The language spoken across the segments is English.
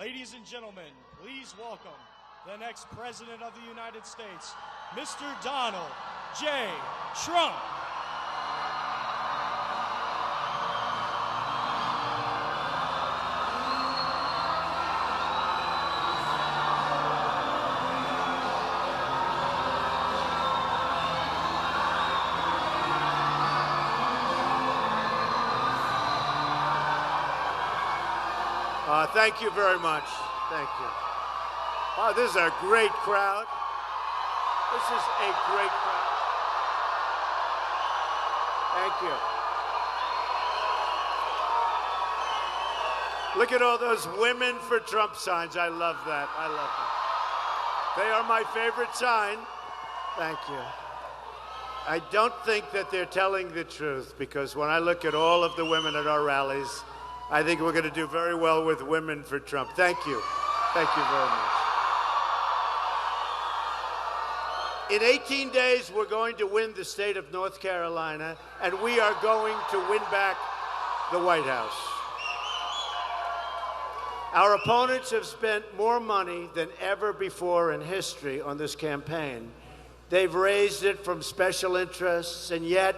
Ladies and gentlemen, please welcome the next President of the United States, Mr. Donald J. Trump. Thank you very much. Thank you. Oh, this is a great crowd. This is a great crowd. Thank you. Look at all those Women for Trump signs. I love that. I love that. They are my favorite sign. Thank you. I don't think that they're telling the truth, because when I look at all of the women at our rallies, I think we're going to do very well with Women for Trump. Thank you. Thank you very much. In 18 days, we're going to win the state of North Carolina, and we are going to win back the White House. Our opponents have spent more money than ever before in history on this campaign. They've raised it from special interests, and yet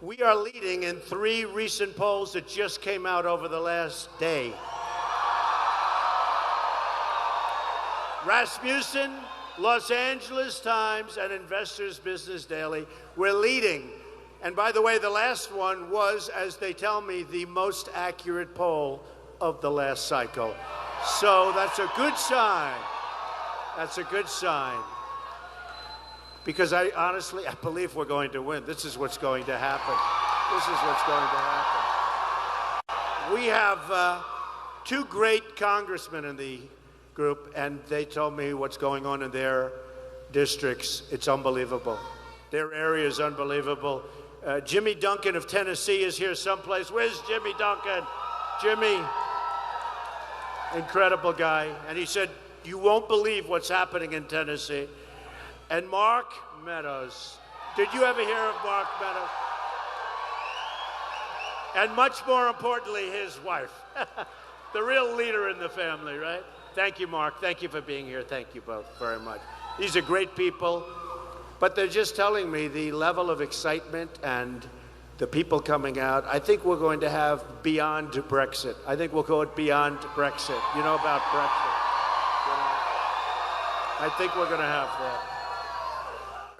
we are leading in 3 recent polls that just came out over the last day. Rasmussen, Los Angeles Times, and Investors Business Daily, we're leading. And by the way, the last one was, as they tell me, the most accurate poll of the last cycle. So that's a good sign. That's a good sign. Because I believe we're going to win. This is what's going to happen. This is what's going to happen. We have 2 great congressmen in the group, and they told me what's going on in their districts. It's unbelievable. Their area is unbelievable. Jimmy Duncan of Tennessee is here someplace. Where's Jimmy Duncan? Jimmy, incredible guy. And he said, you won't believe what's happening in Tennessee. And Mark Meadows. Did you ever hear of Mark Meadows? And much more importantly, his wife. The real leader in the family, right? Thank you, Mark. Thank you for being here. Thank you both very much. These are great people, but they're just telling me the level of excitement and the people coming out. I think we're going to have beyond Brexit. I think we'll call it beyond Brexit. You know about Brexit. You know? I think we're going to have that.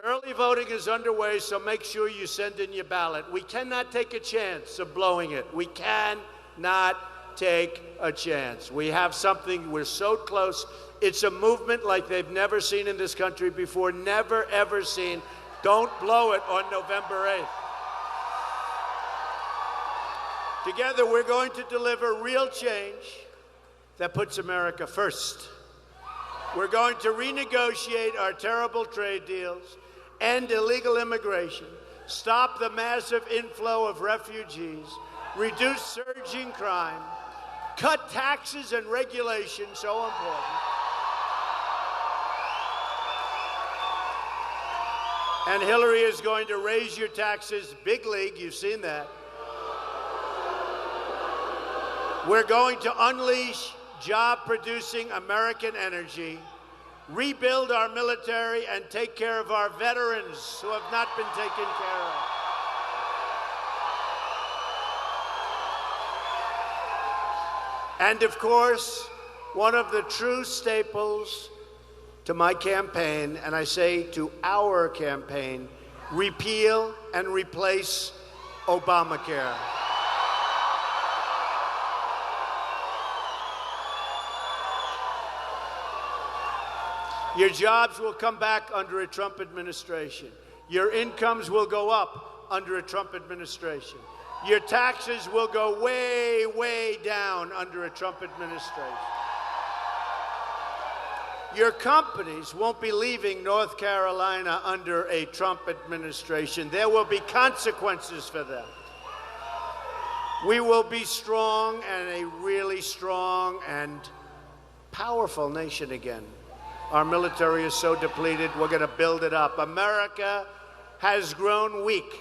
Early voting is underway, so make sure you send in your ballot. We cannot take a chance of blowing it. We cannot take a chance. We have something, we're so close. It's a movement like they've never seen in this country before, never, ever seen. Don't blow it on November 8th. Together, we're going to deliver real change that puts America first. We're going to renegotiate our terrible trade deals, end illegal immigration, stop the massive inflow of refugees, reduce surging crime, cut taxes and regulations, so important. And Hillary is going to raise your taxes, big league, you've seen that. We're going to unleash job-producing American energy, rebuild our military, and take care of our veterans who have not been taken care of. And of course, one of the true staples to my campaign, and I say to our campaign, repeal and replace Obamacare. Your jobs will come back under a Trump administration. Your incomes will go up under a Trump administration. Your taxes will go way, way down under a Trump administration. Your companies won't be leaving North Carolina under a Trump administration. There will be consequences for them. We will be strong, and a really strong and powerful nation again. Our military is so depleted, we're going to build it up. America has grown weak,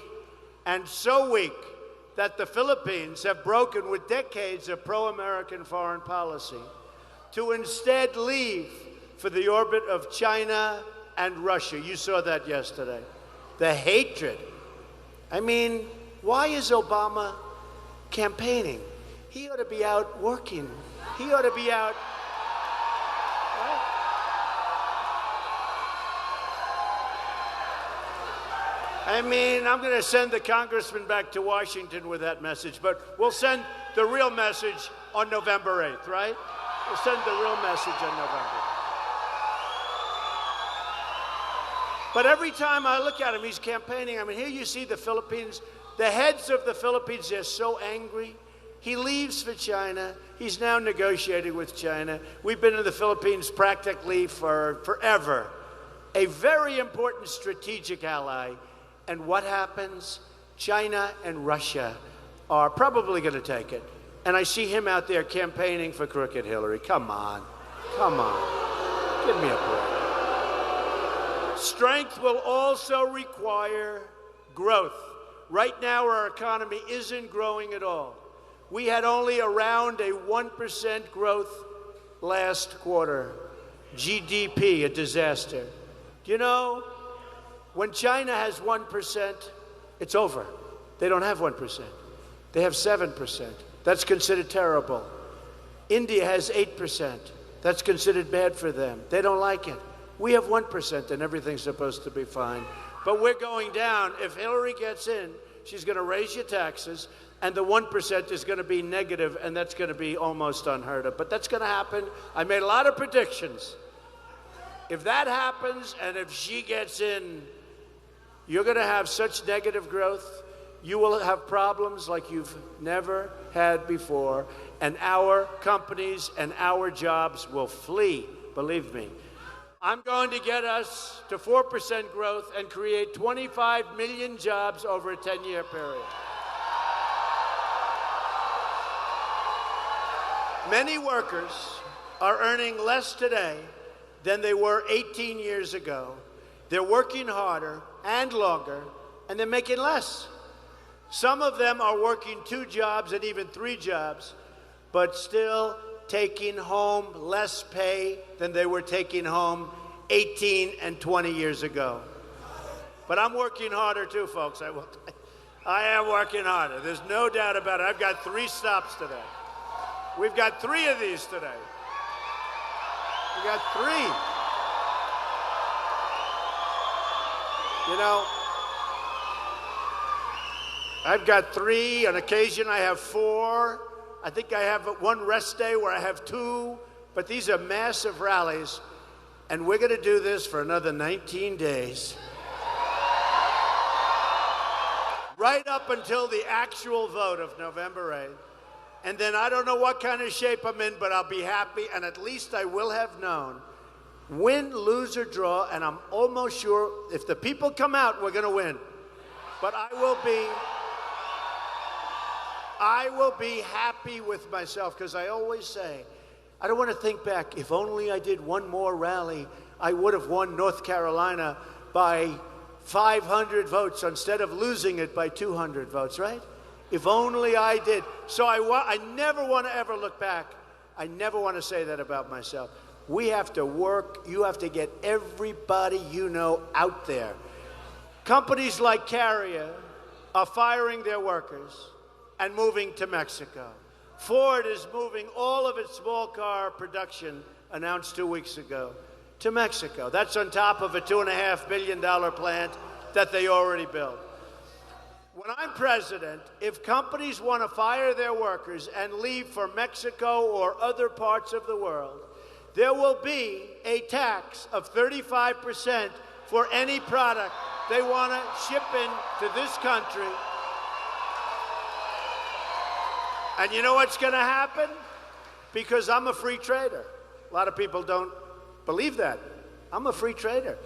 and so weak that the Philippines have broken with decades of pro-American foreign policy. to instead leave for the orbit of China and Russia. You saw that yesterday. The hatred. I mean, why is Obama campaigning? He ought to be out working. He ought to be out. Right? I mean, I'm going to send the congressman back to Washington with that message, but we'll send the real message on November 8th, right? We'll send the real message on November. But every time I look at him, he's campaigning. I mean, here you see the Philippines, the heads of the Philippines, they're so angry. He leaves for China. He's now negotiating with China. We've been in the Philippines practically for forever. A very important strategic ally. And what happens? China and Russia are probably going to take it. And I see him out there campaigning for crooked Hillary. Come on. Come on. Give me a break. Strength will also require growth. Right now, our economy isn't growing at all. We had only around a 1% growth last quarter. GDP, a disaster. Do you know, when China has 1%, it's over. They don't have 1%. They have 7%. That's considered terrible. India has 8%. That's considered bad for them. They don't like it. We have 1% and everything's supposed to be fine. But we're going down. If Hillary gets in, she's going to raise your taxes, and the 1% is going to be negative, and that's going to be almost unheard of. But that's going to happen. I made a lot of predictions. If that happens, and if she gets in, you're going to have such negative growth. You will have problems like you've never had before, and our companies and our jobs will flee, believe me. I'm going to get us to 4% growth and create 25 million jobs over a 10-year period. Many workers are earning less today than they were 18 years ago. They're working harder and longer, and they're making less. Some of them are working 2 jobs and even 3 jobs, but still taking home less pay than they were taking home 18 and 20 years ago. But I'm working harder too, folks. I am working harder. There's no doubt about it. I've got 3 stops today. We've got 3 of these today. We got 3. You know, I've got 3. On occasion, I have 4. I think I have 1 rest day where I have 2. But these are massive rallies. And we're going to do this for another 19 days. Right up until the actual vote of November 8th. And then I don't know what kind of shape I'm in, but I'll be happy. And at least I will have known. Win, lose, or draw. And I'm almost sure if the people come out, we're going to win. But I will be happy with myself, because I always say, I don't want to think back. If only I did 1 more rally, I would have won North Carolina by 500 votes instead of losing it by 200 votes, right? If only I did. So I never want to ever look back. I never want to say that about myself. We have to work. You have to get everybody you know out there. Companies like Carrier are firing their workers and moving to Mexico. Ford is moving all of its small car production, announced 2 weeks ago, to Mexico. That's on top of a $2.5 billion plant that they already built. When I'm president, if companies want to fire their workers and leave for Mexico or other parts of the world, there will be a tax of 35% for any product they want to ship into this country. And you know what's going to happen? Because I'm a free trader. A lot of people don't believe that. I'm a free trader.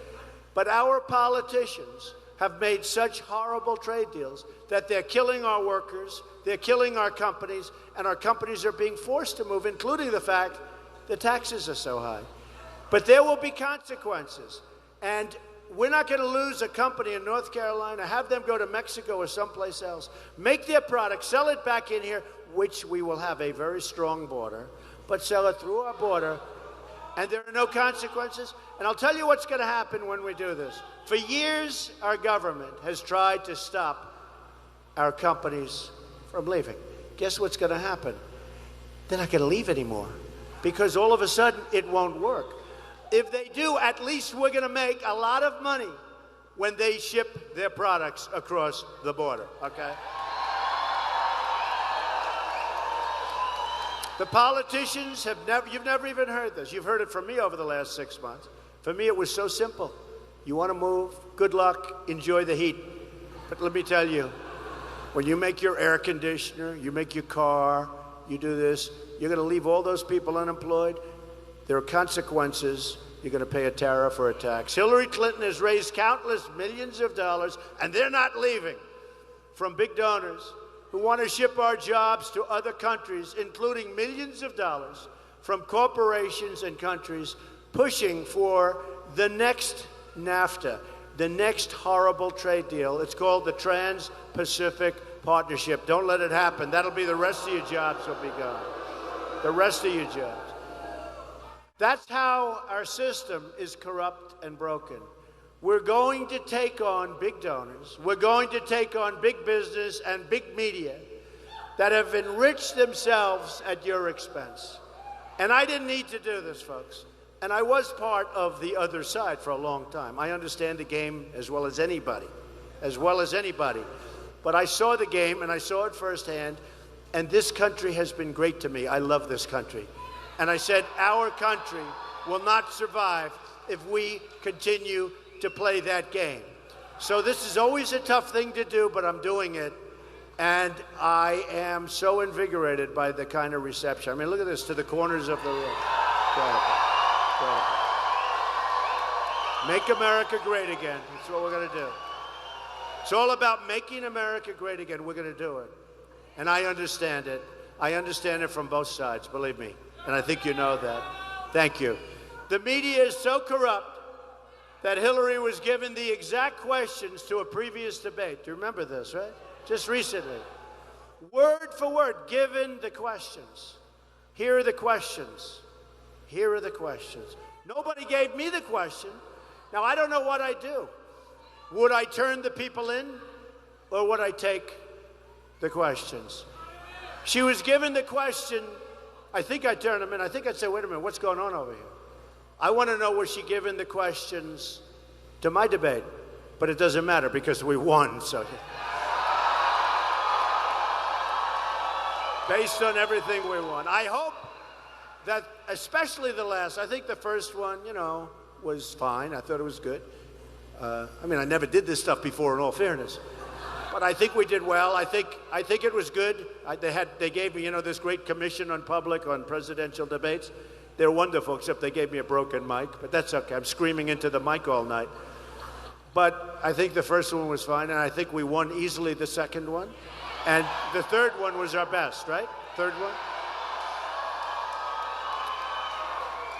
But our politicians have made such horrible trade deals that they're killing our workers, they're killing our companies, and our companies are being forced to move, including the fact the taxes are so high. But there will be consequences. And we're not going to lose a company in North Carolina, have them go to Mexico or someplace else, make their product, sell it back in here, which we will have a very strong border. but sell it through our border, and there are no consequences. And I'll tell you what's going to happen when we do this. For years, our government has tried to stop our companies from leaving. Guess what's going to happen? They're not going to leave anymore, because all of a sudden it won't work. If they do, at least we're going to make a lot of money when they ship their products across the border, okay? The politicians have you've never even heard this. You've heard it from me over the last 6 months. For me, it was so simple. You want to move? Good luck. Enjoy the heat. But let me tell you, when you make your air conditioner, you make your car, you do this, you're going to leave all those people unemployed. There are consequences. You're going to pay a tariff or a tax. Hillary Clinton has raised countless millions of dollars, and they're not leaving, from big donors who want to ship our jobs to other countries, including millions of dollars from corporations and countries pushing for the next NAFTA, the next horrible trade deal. It's called the Trans-Pacific Partnership. Don't let it happen. That'll be the rest of your jobs will be gone. The rest of your jobs. That's how our system is corrupt and broken. We're going to take on big donors. We're going to take on big business and big media that have enriched themselves at your expense. And I didn't need to do this, folks. And I was part of the other side for a long time. I understand the game as well as anybody, But I saw the game, and I saw it firsthand, and this country has been great to me. I love this country. And I said, our country will not survive if we continue to play that game. So this is always a tough thing to do, but I'm doing it. And I am so invigorated by the kind of reception. I mean, look at this, to the corners of the room. Make America great again. That's what we're going to do. It's all about making America great again. We're going to do it. And I understand it. I understand it from both sides, believe me. And I think you know that. Thank you. The media is so corrupt that Hillary was given the exact questions to a previous debate. Do you remember this, right? Just recently. Word for word, given the questions. Here are the questions. Here are the questions. Nobody gave me the question. Now, I don't know what I'd do. Would I turn the people in, or would I take the questions? She was given the question. I think I'd turn them in. I think I'd say, wait a minute, what's going on over here? I want to know, was she given the questions to my debate? But it doesn't matter because we won. So, based on everything we won. I hope that, especially the last, I think the first one, was fine. I thought it was good. I mean, I never did this stuff before, in all fairness. But I think we did well. I think it was good. They gave me, this great commission on presidential debates. They're wonderful, except they gave me a broken mic. But that's okay. I'm screaming into the mic all night. But I think the first one was fine, and I think we won easily the second one. And the third one was our best, right? Third one.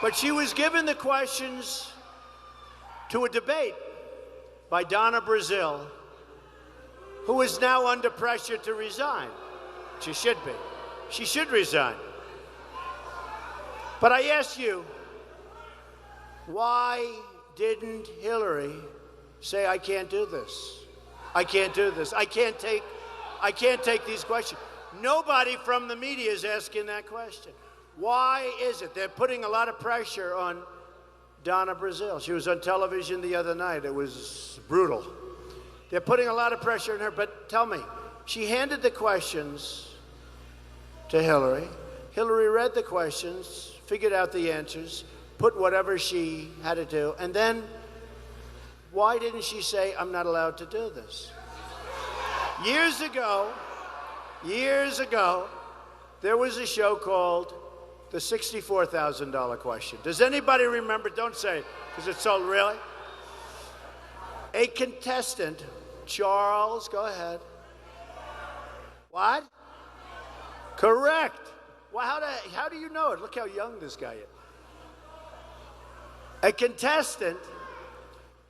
But she was given the questions to a debate by Donna Brazile, who is now under pressure to resign. She should be. She should resign. But I ask you, why didn't Hillary say, I can't do this? I can't do this. I can't take these questions. Nobody from the media is asking that question. Why is it? They're putting a lot of pressure on Donna Brazile. She was on television the other night. It was brutal. They're putting a lot of pressure on her, but tell me, she handed the questions to Hillary. Hillary read the questions, figured out the answers, put whatever she had to do, and then why didn't she say, I'm not allowed to do this? Years ago, there was a show called The $64,000 Question. Does anybody remember? Don't say, because it's so really. A contestant, Charles, go ahead. What? Correct. Well, how do you know it? Look how young this guy is. A contestant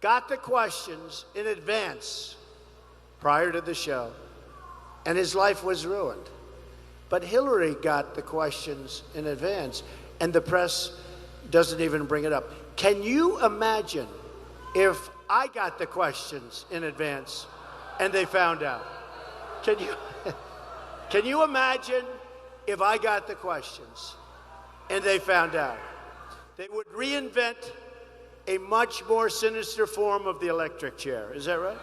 got the questions in advance prior to the show, and his life was ruined. But Hillary got the questions in advance, and the press doesn't even bring it up. Can you imagine if I got the questions in advance and they found out? Can you imagine if I got the questions and they found out? They would reinvent a much more sinister form of the electric chair. Is that right?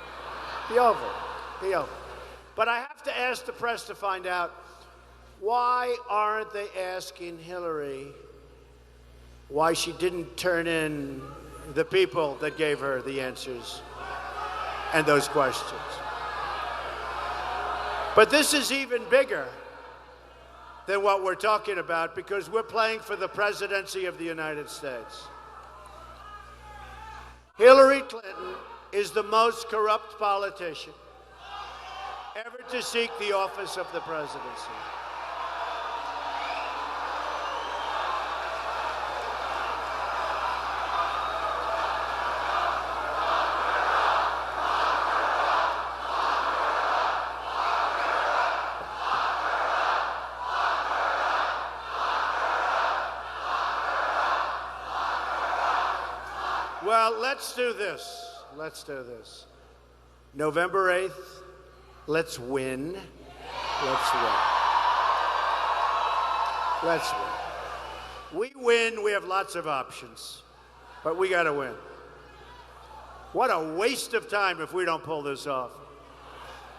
The oval. The oval. But I have to ask the press to find out, why aren't they asking Hillary why she didn't turn in the people that gave her the answers and those questions? But this is even bigger than what we're talking about, because we're playing for the presidency of the United States. Hillary Clinton is the most corrupt politician ever to seek the office of the presidency. Well, let's do this. Let's do this. November 8th, let's win. Let's win. Let's win. We win, we have lots of options, but we got to win. What a waste of time if we don't pull this off.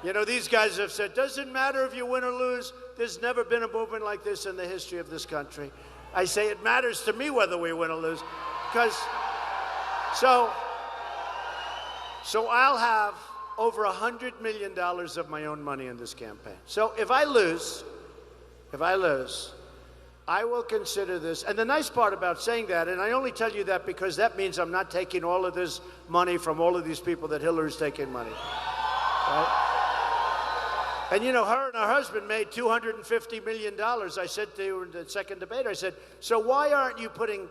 You know, these guys have said, doesn't matter if you win or lose. There's never been a movement like this in the history of this country. I say it matters to me whether we win or lose, because So I'll have over $100 million of my own money in this campaign. So if I lose, I will consider this. And the nice part about saying that, and I only tell you that because that means I'm not taking all of this money from all of these people that Hillary's taking money. Right? And you know, her and her husband made $250 million. I said to you in the second debate, I said, so why aren't you putting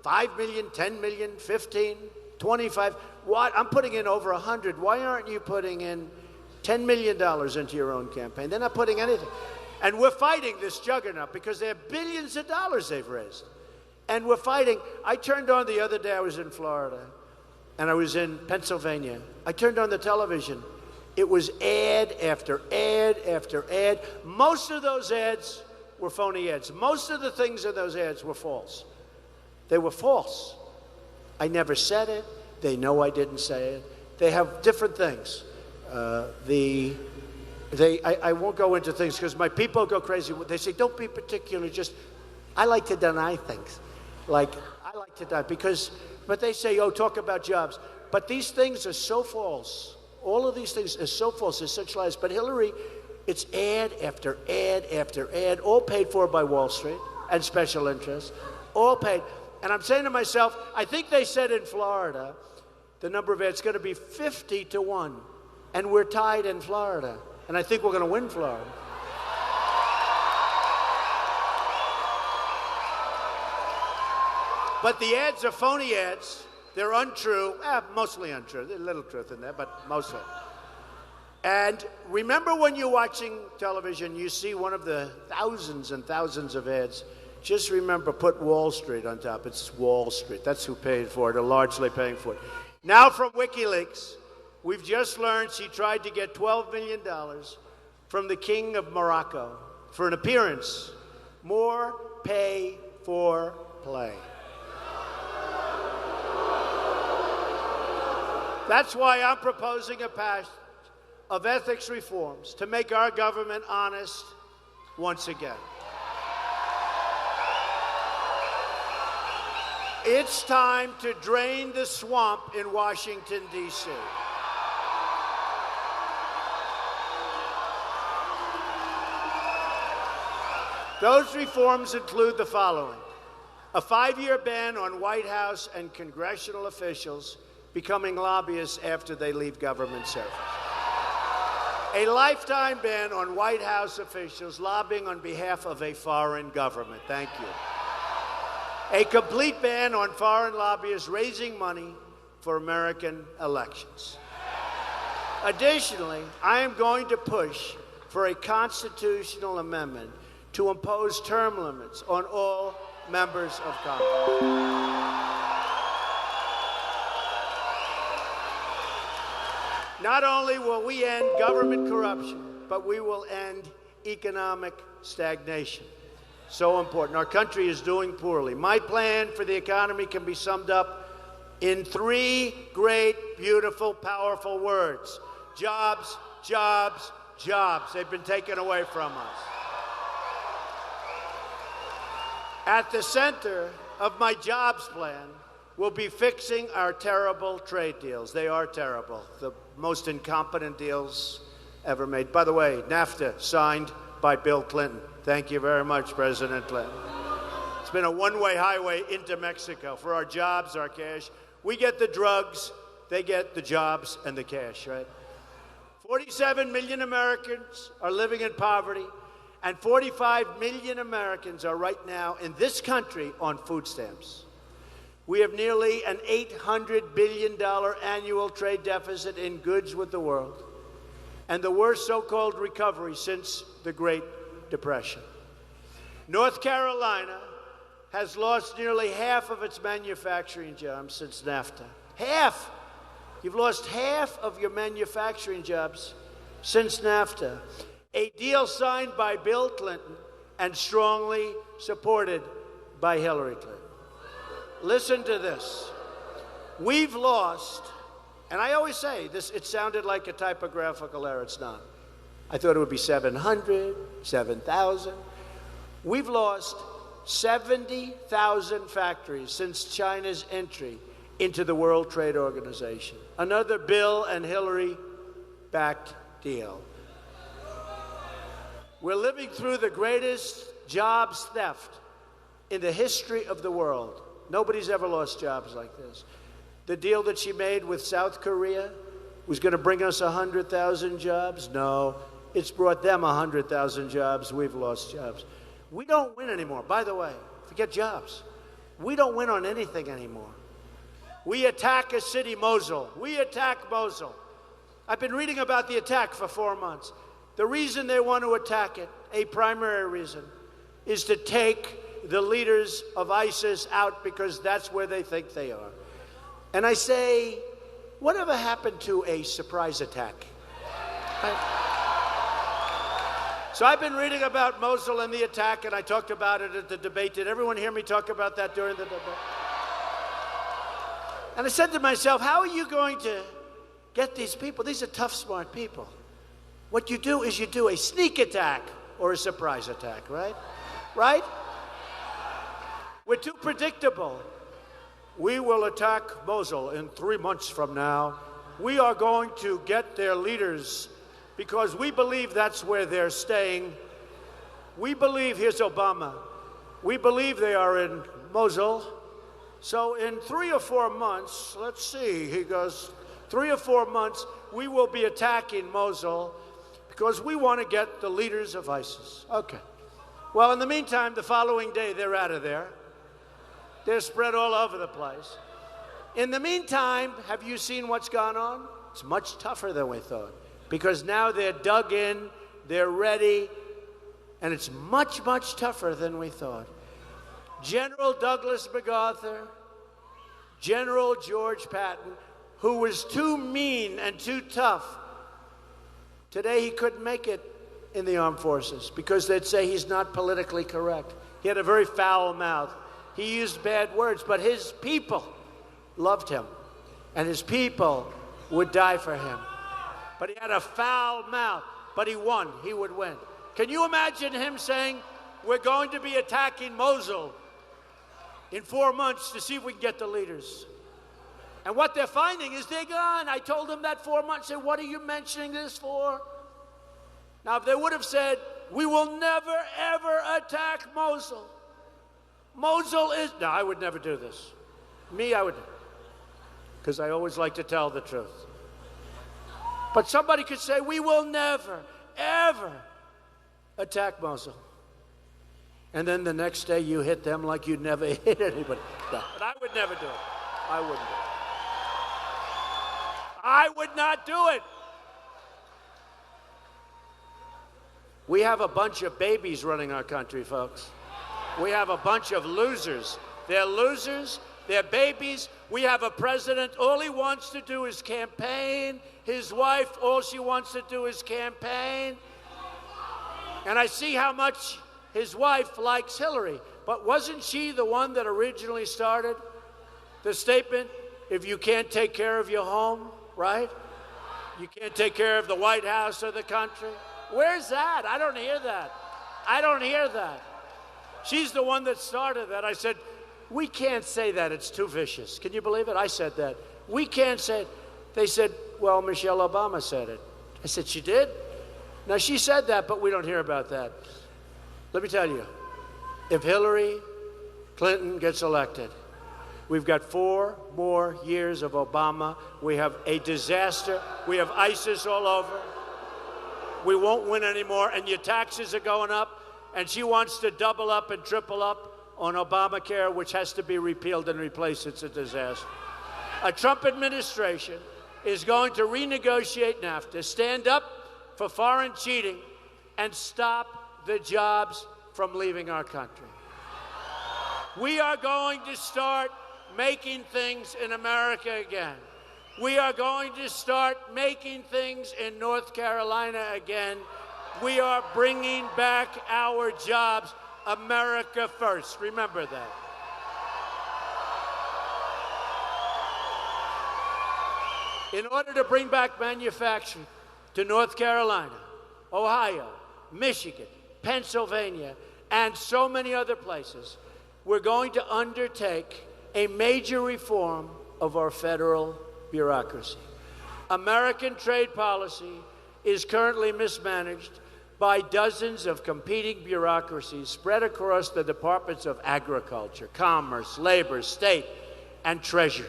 5 million, 10 million, 15, 25? What? I'm putting in over 100. Why aren't you putting in $10 million into your own campaign? They're not putting anything. And we're fighting this juggernaut because they have billions of dollars they've raised. And we're fighting. I turned on the other day, I was in Florida, and I was in Pennsylvania. I turned on the television. It was ad after ad after ad. Most of those ads were phony ads. Most of the things in those ads were false. They were false. I never said it. They know I didn't say it. They have different things. I won't go into things because my people go crazy. They say, don't be particular. Just, I like to deny things. Like, I like to deny but they say, oh, talk about jobs. But these things are so false. All of these things are so false. They're such lies. But Hillary, it's ad after ad after ad, all paid for by Wall Street and special interests, all paid. And I'm saying to myself, I think they said in Florida, the number of ads is going to be 50-1. And we're tied in Florida. And I think we're going to win Florida. But the ads are phony ads. They're untrue. Mostly untrue. There's a little truth in there, but mostly. And remember when you're watching television, you see one of the thousands and thousands of ads. Just remember, put Wall Street on top. It's Wall Street. That's who paid for it, or largely paying for it. Now from WikiLeaks, we've just learned she tried to get $12 million from the King of Morocco for an appearance. More pay for play. That's why I'm proposing a pact of ethics reforms to make our government honest once again. It's time to drain the swamp in Washington, D.C. Those reforms include the following: a 5-year ban on White House and congressional officials becoming lobbyists after they leave government service. A lifetime ban on White House officials lobbying on behalf of a foreign government. Thank you. A complete ban on foreign lobbyists raising money for American elections. Additionally, I am going to push for a constitutional amendment to impose term limits on all members of Congress. Not only will we end government corruption, but we will end economic stagnation. So important. Our country is doing poorly. My plan for the economy can be summed up in 3 great, beautiful, powerful words. Jobs, jobs, jobs. They've been taken away from us. At the center of my jobs plan will be fixing our terrible trade deals. They are terrible. The most incompetent deals ever made. By the way, NAFTA signed by Bill Clinton. Thank you very much, President Clinton. It's been a one-way highway into Mexico for our jobs, our cash. We get the drugs, they get the jobs and the cash, right? 47 million Americans are living in poverty, and 45 million Americans are right now in this country on food stamps. We have nearly an $800 billion annual trade deficit in goods with the world, and the worst so-called recovery since the Great Depression. North Carolina has lost nearly half of its manufacturing jobs since NAFTA. Half! You've lost half of your manufacturing jobs since NAFTA. A deal signed by Bill Clinton and strongly supported by Hillary Clinton. Listen to this. We've lost, and I always say this, it sounded like a typographical error. It's not. I thought it would be 700, 7,000. We've lost 70,000 factories since China's entry into the World Trade Organization. Another Bill and Hillary-backed deal. We're living through the greatest jobs theft in the history of the world. Nobody's ever lost jobs like this. The deal that she made with South Korea was going to bring us 100,000 jobs. No, it's brought them 100,000 jobs. We've lost jobs. We don't win anymore. By the way, forget jobs. We don't win on anything anymore. We attack a city, Mosul. We attack Mosul. I've been reading about the attack for 4 months. The reason they want to attack it, a primary reason, is to take the leaders of ISIS out because that's where they think they are. And I say, whatever happened to a surprise attack? So I've been reading about Mosul and the attack, and I talked about it at the debate. Did everyone hear me talk about that during the debate? And I said to myself, how are you going to get these people? These are tough, smart people. What you do is you do a sneak attack or a surprise attack, right? Right? We're too predictable. We will attack Mosul in 3 months from now. We are going to get their leaders because we believe that's where they're staying. We believe, here's Obama, we believe they are in Mosul. So in 3 or 4 months, let's see, he goes, 3 or 4 months, we will be attacking Mosul because we want to get the leaders of ISIS. Okay. Well, in the meantime, the following day, they're out of there. They're spread all over the place. In the meantime, have you seen what's gone on? It's much tougher than we thought because now they're dug in, they're ready, and it's much, much tougher than we thought. General Douglas MacArthur, General George Patton, who was too mean and too tough, today he couldn't make it in the armed forces because they'd say he's not politically correct. He had a very foul mouth. He used bad words, but his people loved him, and his people would die for him. But he had a foul mouth, but he won. He would win. Can you imagine him saying, we're going to be attacking Mosul in 4 months to see if we can get the leaders? And what they're finding is they're gone. I told them that 4 months. I said, what are you mentioning this for? Now, if they would have said, we will never, ever attack Mosul. Mosul is, no, I would never do this. Me, I would, because I always like to tell the truth. But somebody could say, we will never, ever attack Mosul. And then the next day you hit them like you'd never hit anybody. No, but I would never do it. I wouldn't do it. I would not do it. We have a bunch of babies running our country, folks. We have a bunch of losers. They're losers. They're babies. We have a president, all he wants to do is campaign. His wife, all she wants to do is campaign. And I see how much his wife likes Hillary. But wasn't she the one that originally started the statement, if you can't take care of your home, right? You can't take care of the White House or the country? Where's that? I don't hear that. I don't hear that. She's the one that started that. I said, we can't say that. It's too vicious. Can you believe it? I said that. We can't say it. They said, well, Michelle Obama said it. I said, she did? Now, she said that, but we don't hear about that. Let me tell you, if Hillary Clinton gets elected, we've got 4 more years of Obama. We have a disaster. We have ISIS all over. We won't win anymore, and your taxes are going up, and she wants to double up and triple up on Obamacare, which has to be repealed and replaced. It's a disaster. A Trump administration is going to renegotiate NAFTA, stand up for foreign cheating, and stop the jobs from leaving our country. We are going to start making things in America again. We are going to start making things in North Carolina again. We are bringing back our jobs. America first. Remember that. In order to bring back manufacturing to North Carolina, Ohio, Michigan, Pennsylvania, and so many other places, we're going to undertake a major reform of our federal bureaucracy. American trade policy is currently mismanaged by dozens of competing bureaucracies spread across the departments of agriculture, commerce, labor, state, and treasury.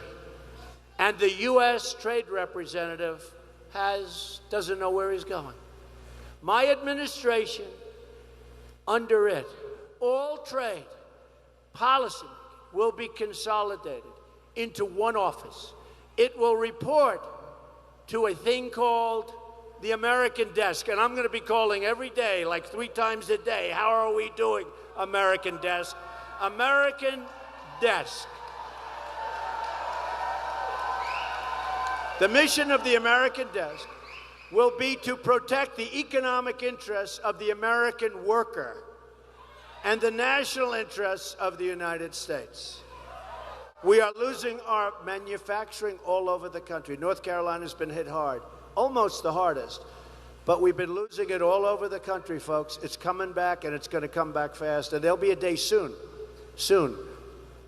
And the U.S. trade representative doesn't know where he's going. My administration, under it, all trade policy will be consolidated into one office. It will report to a thing called the American Desk, and I'm going to be calling every day, like 3 times a day. How are we doing, American Desk? American Desk. The mission of the American Desk will be to protect the economic interests of the American worker and the national interests of the United States. We are losing our manufacturing all over the country. North Carolina's been hit hard, almost the hardest. But we've been losing it all over the country, folks. It's coming back, and it's going to come back fast. And there'll be a day soon,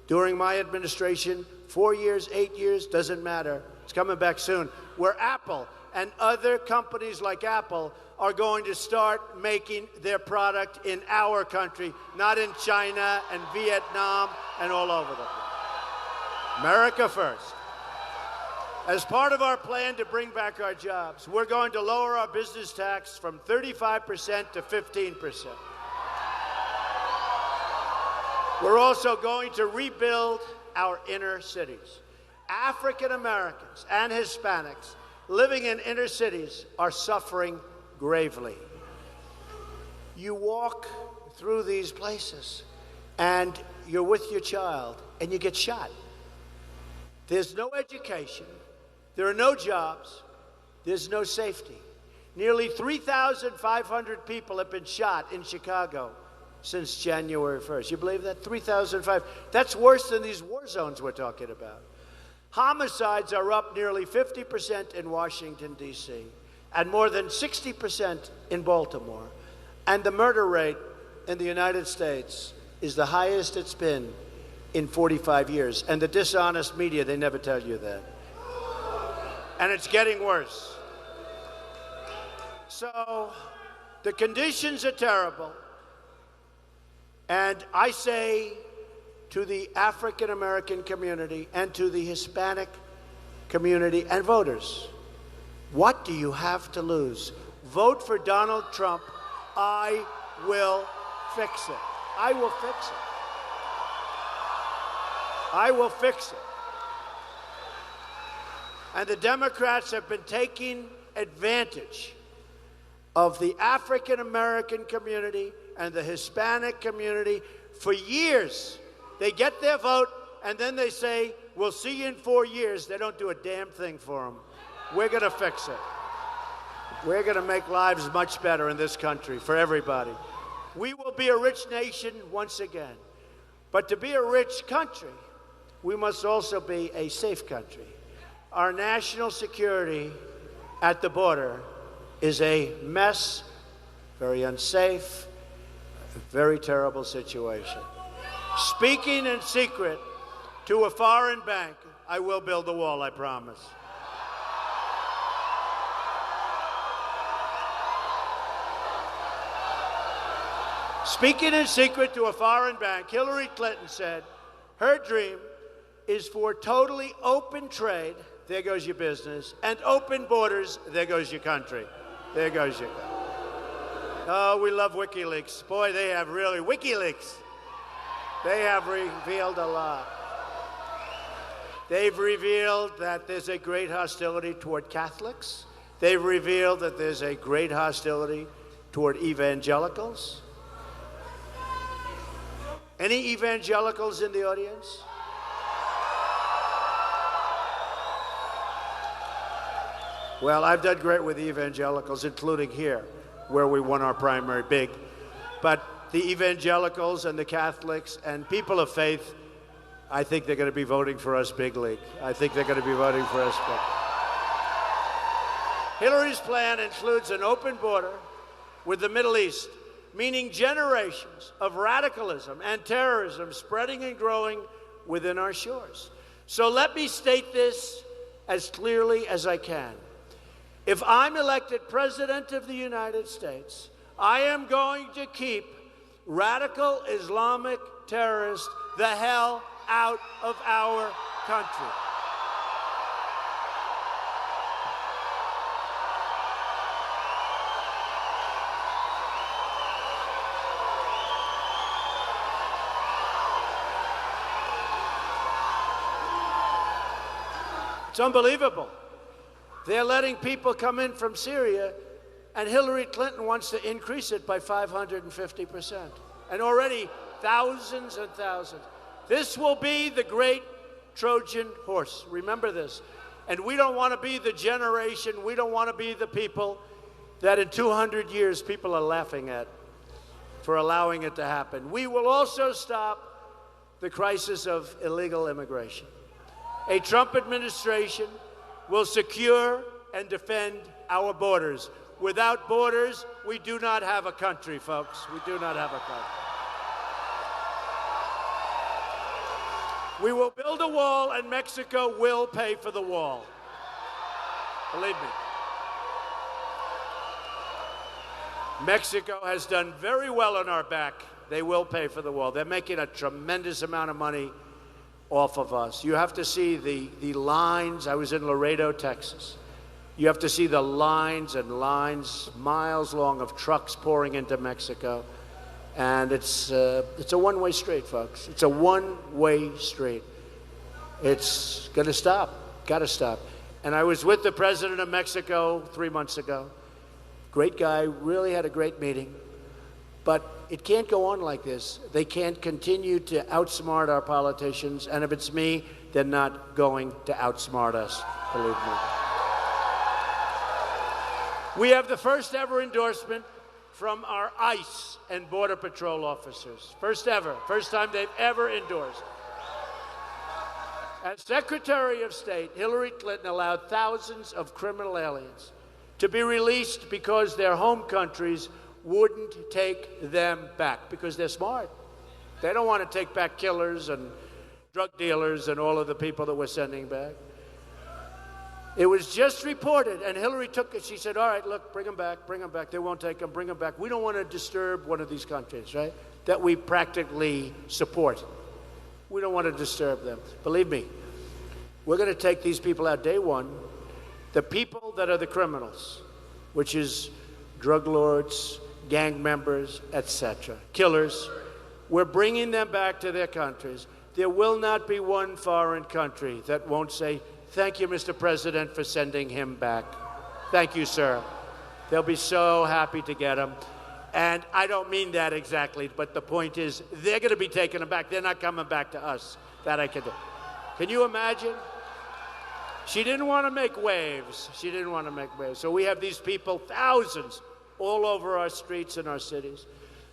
during my administration, 4 years, 8 years, doesn't matter. It's coming back soon, where Apple and other companies like Apple are going to start making their product in our country, not in China and Vietnam and all over the place. America first. As part of our plan to bring back our jobs, we're going to lower our business tax from 35% to 15%. We're also going to rebuild our inner cities. African Americans and Hispanics living in inner cities are suffering gravely. You walk through these places and you're with your child and you get shot. There's no education. There are no jobs. There's no safety. Nearly 3,500 people have been shot in Chicago since January 1st. You believe that? 3,500. That's worse than these war zones we're talking about. Homicides are up nearly 50% in Washington, D.C., and more than 60% in Baltimore. And the murder rate in the United States is the highest it's been in 45 years. And the dishonest media, they never tell you that. And it's getting worse. So the conditions are terrible. And I say to the African American community and to the Hispanic community and voters, what do you have to lose? Vote for Donald Trump. I will fix it. I will fix it. I will fix it. And the Democrats have been taking advantage of the African American community and the Hispanic community for years. They get their vote, and then they say, we'll see you in 4 years. They don't do a damn thing for them. We're going to fix it. We're going to make lives much better in this country for everybody. We will be a rich nation once again. But to be a rich country, we must also be a safe country. Our national security at the border is a mess, very unsafe, a very terrible situation. Speaking in secret to a foreign bank, I will build the wall, I promise. Speaking in secret to a foreign bank, Hillary Clinton said her dream is for totally open trade, there goes your business, and open borders, there goes your country. There goes your country. Oh, we love WikiLeaks. Boy, they have really, WikiLeaks. They have revealed a lot. They've revealed that there's a great hostility toward Catholics. They've revealed that there's a great hostility toward evangelicals. Any evangelicals in the audience? Well, I've done great with evangelicals, including here, where we won our primary big. But the evangelicals and the Catholics and people of faith, I think they're going to be voting for us big league. I think they're going to be voting for us big. Hillary's plan includes an open border with the Middle East, meaning generations of radicalism and terrorism spreading and growing within our shores. So let me state this as clearly as I can. If I'm elected President of the United States, I am going to keep radical Islamic terrorists the hell out of our country. It's unbelievable. They're letting people come in from Syria, and Hillary Clinton wants to increase it by 550%. And already thousands and thousands. This will be the great Trojan horse. Remember this. And we don't want to be the generation, we don't want to be the people that in 200 years people are laughing at for allowing it to happen. We will also stop the crisis of illegal immigration. A Trump administration will secure and defend our borders. Without borders, we do not have a country, folks. We do not have a country. We will build a wall, and Mexico will pay for the wall. Believe me. Mexico has done very well on our back. They will pay for the wall. They're making a tremendous amount of money off of us. You have to see the lines. I was in Laredo, Texas. You have to see the lines and lines, miles long, of trucks pouring into Mexico. And it's a one-way street, folks. It's a one-way street. It's going to stop. Got to stop. And I was with the president of Mexico 3 months ago. Great guy, really had a great meeting. But it can't go on like this. They can't continue to outsmart our politicians. And if it's me, they're not going to outsmart us, believe me. We have the first ever endorsement from our ICE and Border Patrol officers. First ever. First time they've ever endorsed. As Secretary of State, Hillary Clinton allowed thousands of criminal aliens to be released because their home countries wouldn't take them back, because they're smart. They don't want to take back killers and drug dealers and all of the people that we're sending back. It was just reported, and Hillary took it. She said, all right, look, bring them back, bring them back. They won't take them, bring them back. We don't want to disturb one of these countries, right, that we practically support. We don't want to disturb them. Believe me, we're going to take these people out day one. The people that are the criminals, which is drug lords, gang members, etc., killers, we're bringing them back to their countries. There will not be one foreign country that won't say, thank you, Mr. President, for sending him back. Thank you, sir. They'll be so happy to get them. And I don't mean that exactly, but the point is they're going to be taking them back. They're not coming back to us. That I can do. Can you imagine? She didn't want to make waves. She didn't want to make waves. So we have these people, thousands, all over our streets and our cities.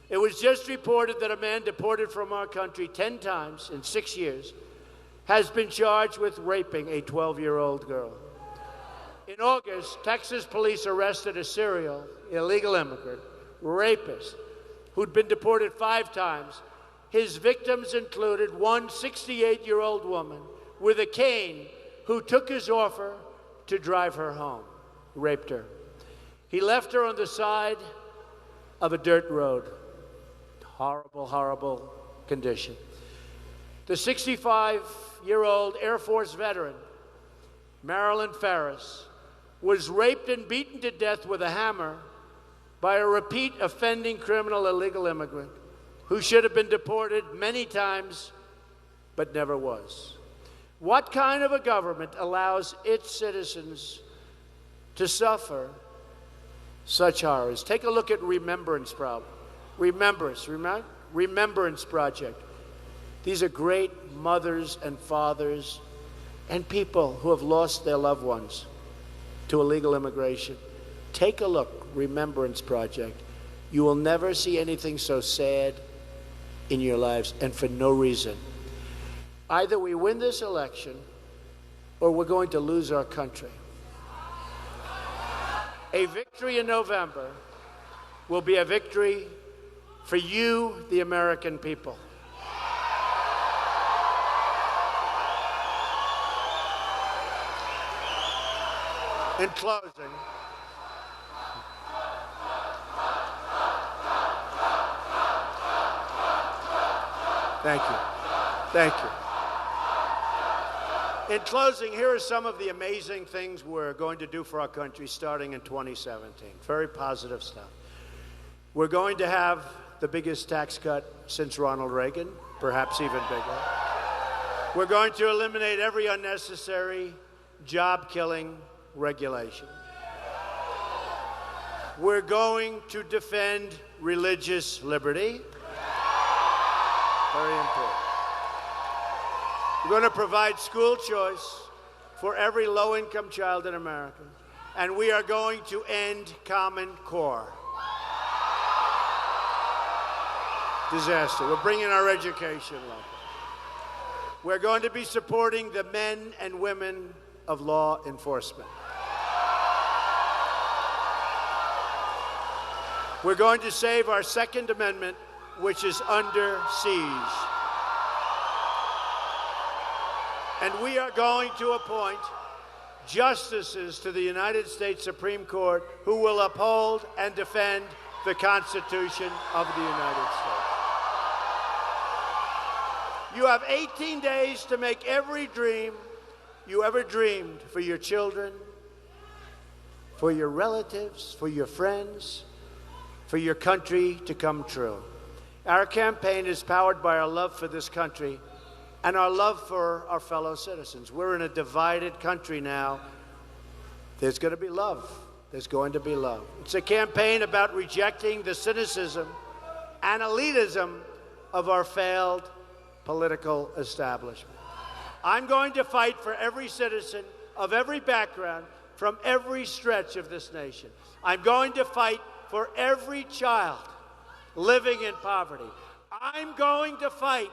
It was just reported that a man deported from our country 10 times in 6 years has been charged with raping a 12-year-old girl. In August, Texas police arrested a serial illegal immigrant, rapist, who'd been deported 5 times. His victims included one 68-year-old woman with a cane who took his offer to drive her home, raped her. He left her on the side of a dirt road. Horrible, horrible condition. The 65-year-old Air Force veteran, Marilyn Ferris, was raped and beaten to death with a hammer by a repeat offending criminal illegal immigrant who should have been deported many times but never was. What kind of a government allows its citizens to suffer such horrors? Take a look at Remembrance Project. These are great mothers and fathers and people who have lost their loved ones to illegal immigration. Take a look, Remembrance Project. You will never see anything so sad in your lives, and for no reason. Either we win this election or we're going to lose our country. A victory in November will be a victory for you, the American people. In closing, thank you. Thank you. In closing, here are some of the amazing things we're going to do for our country starting in 2017. Very positive stuff. We're going to have the biggest tax cut since Ronald Reagan, perhaps even bigger. We're going to eliminate every unnecessary job-killing regulation. We're going to defend religious liberty. Very important. We're going to provide school choice for every low-income child in America. And we are going to end Common Core. Disaster. We're bringing our education level. We're going to be supporting the men and women of law enforcement. We're going to save our Second Amendment, which is under siege. And we are going to appoint justices to the United States Supreme Court who will uphold and defend the Constitution of the United States. You have 18 days to make every dream you ever dreamed for your children, for your relatives, for your friends, for your country to come true. Our campaign is powered by our love for this country and our love for our fellow citizens. We're in a divided country now. There's going to be love. There's going to be love. It's a campaign about rejecting the cynicism and elitism of our failed political establishment. I'm going to fight for every citizen of every background from every stretch of this nation. I'm going to fight for every child living in poverty. I'm going to fight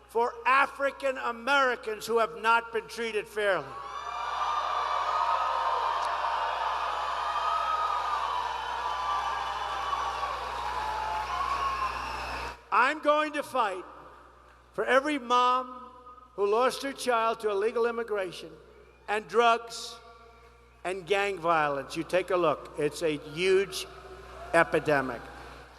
for African Americans who have not been treated fairly. I'm going to fight for every mom who lost her child to illegal immigration and drugs and gang violence. You take a look. It's a huge epidemic.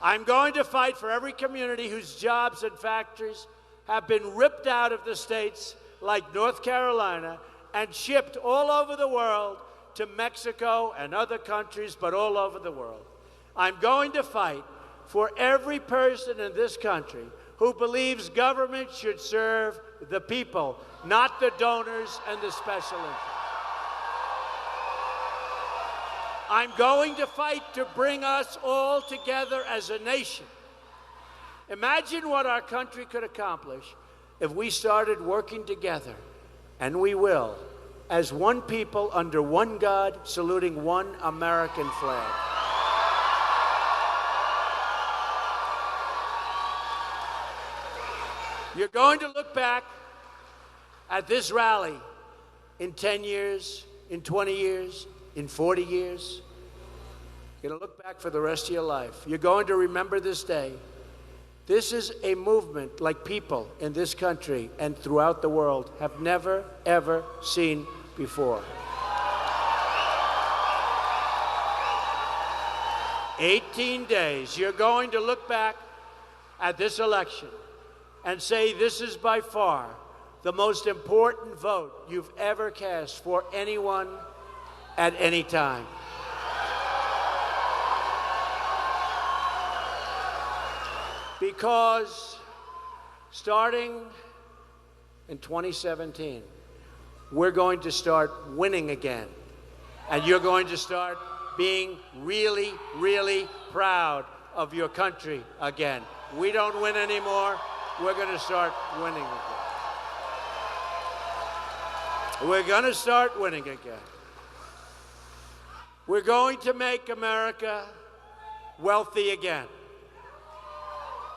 I'm going to fight for every community whose jobs and factories have been ripped out of the states like North Carolina and shipped all over the world to Mexico and other countries, but all over the world. I'm going to fight for every person in this country who believes government should serve the people, not the donors and the special interests. I'm going to fight to bring us all together as a nation. Imagine what our country could accomplish if we started working together, and we will, as one people under one God, saluting one American flag. You're going to look back at this rally in 10 years, in 20 years, in 40 years. You're going to look back for the rest of your life. You're going to remember this day. This is a movement like people in this country and throughout the world have never, ever seen before. 18 days. You're going to look back at this election and say this is by far the most important vote you've ever cast for anyone at any time. Because starting in 2017, we're going to start winning again. And you're going to start being really, really proud of your country again. We don't win anymore. We're going to start winning again. We're going to start winning again. We're going to make America wealthy again.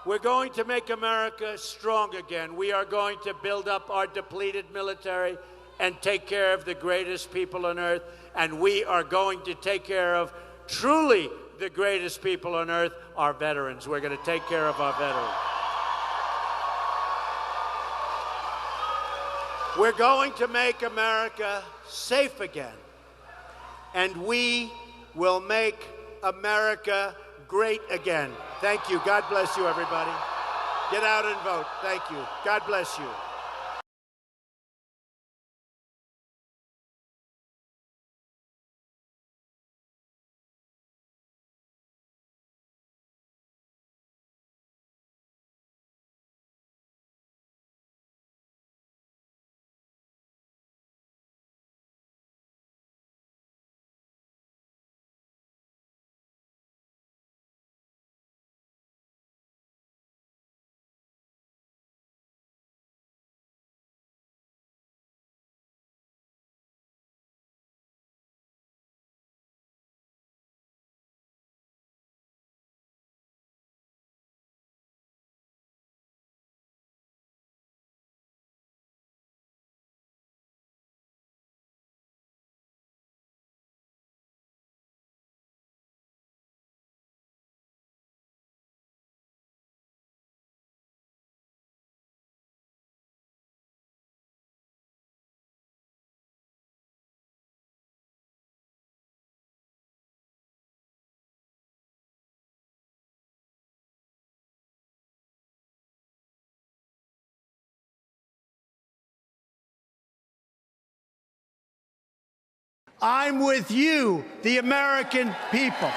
We're going to make America strong again. We are going to build up our depleted military and take care of the greatest people on earth. And we are going to take care of truly the greatest people on earth, our veterans. We're going to take care of our veterans. We're going to make America safe again. And we will make America great again. Thank you. God bless you, everybody. Get out and vote. Thank you. God bless you. I'm with you, the American people.